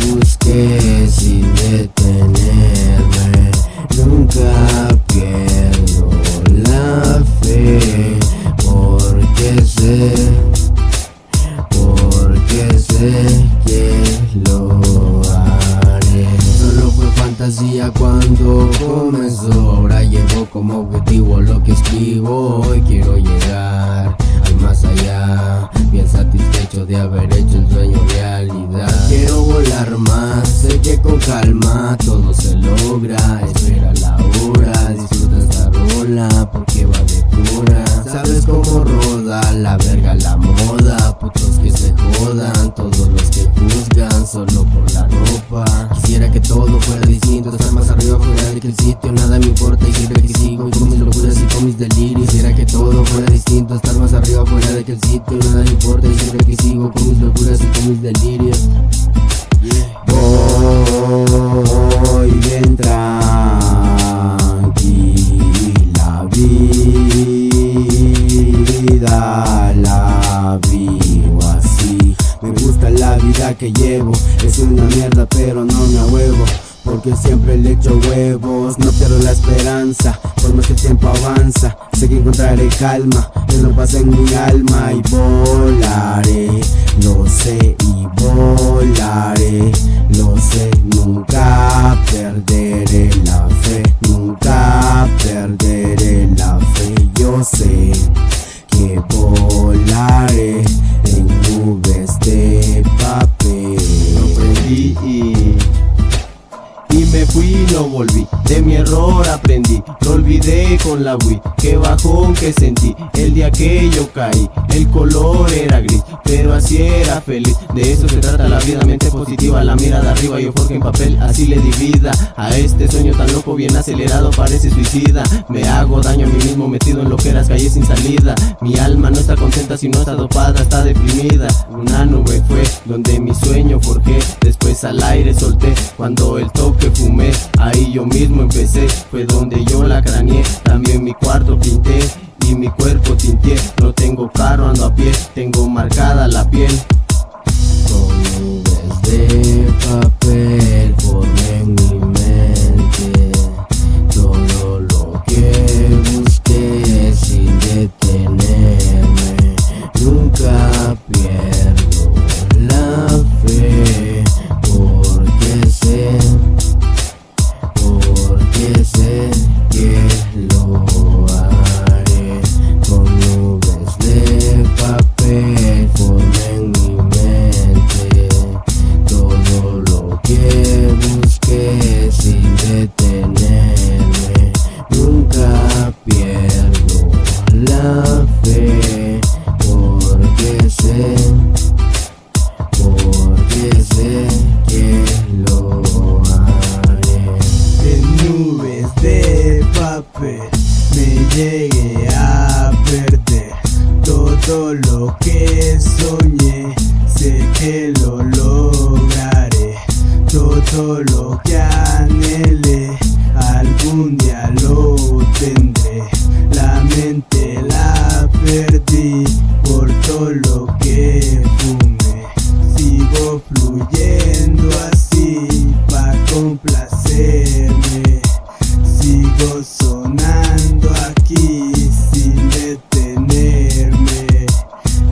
busque sin detenerme. Nunca pierdo la fe, porque sé que lo haré. Solo fue fantasía cuando comenzó, ahora llevo como objetivo lo que escribo. Hoy quiero llegar al más allá, bien satisfecho de haber hecho el sueño realidad. Quiero volar más, sé que con calma todo se logra. Espera la hora, disfruta esta rola porque va de cura. Sabes cómo roda la verga la moda, putos que se jodan, todos los que juzgan solo por la ropa. Quisiera que todo fuera distinto, estar más arriba fuera de aquel sitio. Nada me importa y siempre que sigo con mis locuras y con mis delirios. Quisiera que todo fuera distinto, estar más arriba fuera de aquel sitio. Nada me importa y siempre que sigo con mis locuras y con mis delirios. Voy bien tranquila vida, la vivo así. Me gusta la vida que llevo, es una mierda pero no me ahuevo, porque siempre le echo huevos. No pierdo la esperanza, por más que el tiempo avanza. Sé que encontraré calma, que no pasa en mi alma. Y volaré, lo sé, y volaré, lo sé. Nunca perderé la fe, nunca perderé la fe. Yo sé que volaré en nubes de papel. Aprendí y me fui, no volví. De mi error aprendí, lo olvidé con la Wii. Qué bajón que sentí el día que yo caí. El color era gris, pero así era feliz. De eso se trata la vida, mente positiva, la mirada arriba. Yo forjé en papel, así le di vida a este sueño tan loco, bien acelerado, parece suicida. Me hago daño a mí mismo, metido en loqueras, calles sin salida. Mi alma no está contenta, si no está dopada, está deprimida. Una nube fue donde mi sueño forjé, después al aire solté. Cuando el toque fumé, ahí yo mismo empecé. Fue donde yo la craneé, también mi cuarto pinté y mi cuerpo tinteé. No tengo carro, ando a pie, tengo marcada la piel. Con nubes de papel formé en mi mente todo lo que busqué sin detenerme. Nunca pierdo la fe, porque sé que lo haré. Con nubes de papel formé en mi mente todo lo que busqué sin detenerme. Nunca pierdo la fe, porque sé que lo haré. En nubes de papel me llegué a perder. Todo lo que soñé, sé que lo lograré. Todo lo que anhelé, algún día lo tendré. La mente la perdí por todo lo que fumé. Sigo fluyendo así pa' complacerme. Sigo sonando aquí sin detenerme.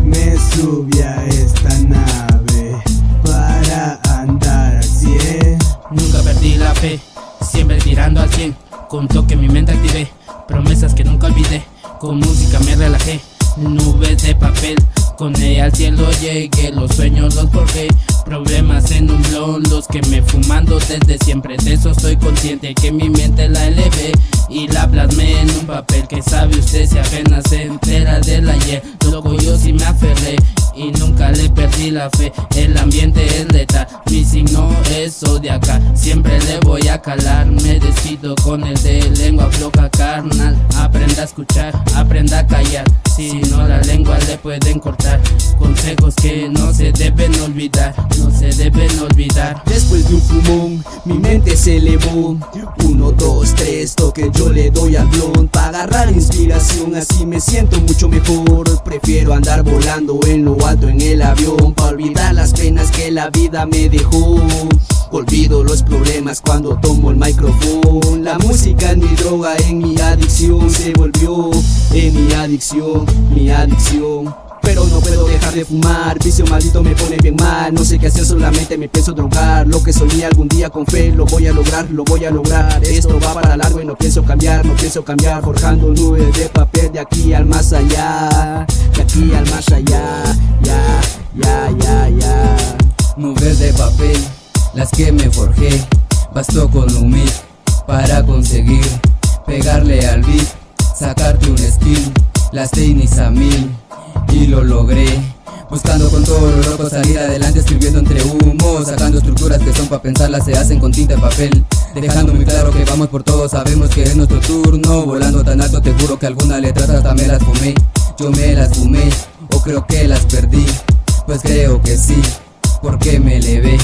Me subí a esta nave para andar al 100. Nunca perdí la fe, siempre tirando al 100. Con toque mi mente activé, promesas que nunca olvidé. Con música me relajé, nubes de papel. Con ella al cielo llegué, los sueños los forjé. Problemas en un blon, los que me fumando desde siempre. De eso estoy consciente, que mi mente la elevé y la plasmé en un papel. Que sabe usted si apenas se entera del ayer. Loco, yo sí me aferré y nunca le perdí la fe. El ambiente es letal, mi signo es zodiacal. Siempre le voy a calar, me despido con el de lengua floja carnal. Aprenda a escuchar, aprenda a callar, si no la lengua le pueden cortar. Consejos que no se deben olvidar, no se deben olvidar. Después de un fumón, mi mente se elevó. 1, 2, 3, toque yo le doy al blon pa' agarrar inspiración, así me siento mucho mejor. Prefiero andar volando en lo alto en el avión pa' olvidar las penas que la vida me dejó. Olvido los problemas cuando tomo el micrófono. La música es mi droga, en mi adicción se volvió. En mi adicción, mi adicción. Pero no puedo dejar de fumar, vicio maldito me pone bien mal. No sé qué hacer, solamente me pienso drogar. Lo que soñé algún día con fe, lo voy a lograr, lo voy a lograr. Esto va para largo y no pienso cambiar, no pienso cambiar. Forjando nubes de papel de aquí al más allá. De aquí al más allá, ya, ya, ya, ya. Nubes de papel, las que me forjé. Bastó con un mic para conseguir pegarle al beat, sacarte un skill, las tenis a 1000. Y lo logré, buscando con todo lo loco salir adelante, escribiendo entre humo, sacando estructuras que son pa' pensarlas, se hacen con tinta y papel, dejando muy claro que vamos por todo, sabemos que es nuestro turno, volando tan alto te juro que algunas letras hasta me las fumé, yo me las fumé, o creo que las perdí, pues creo que sí, porque me elevé.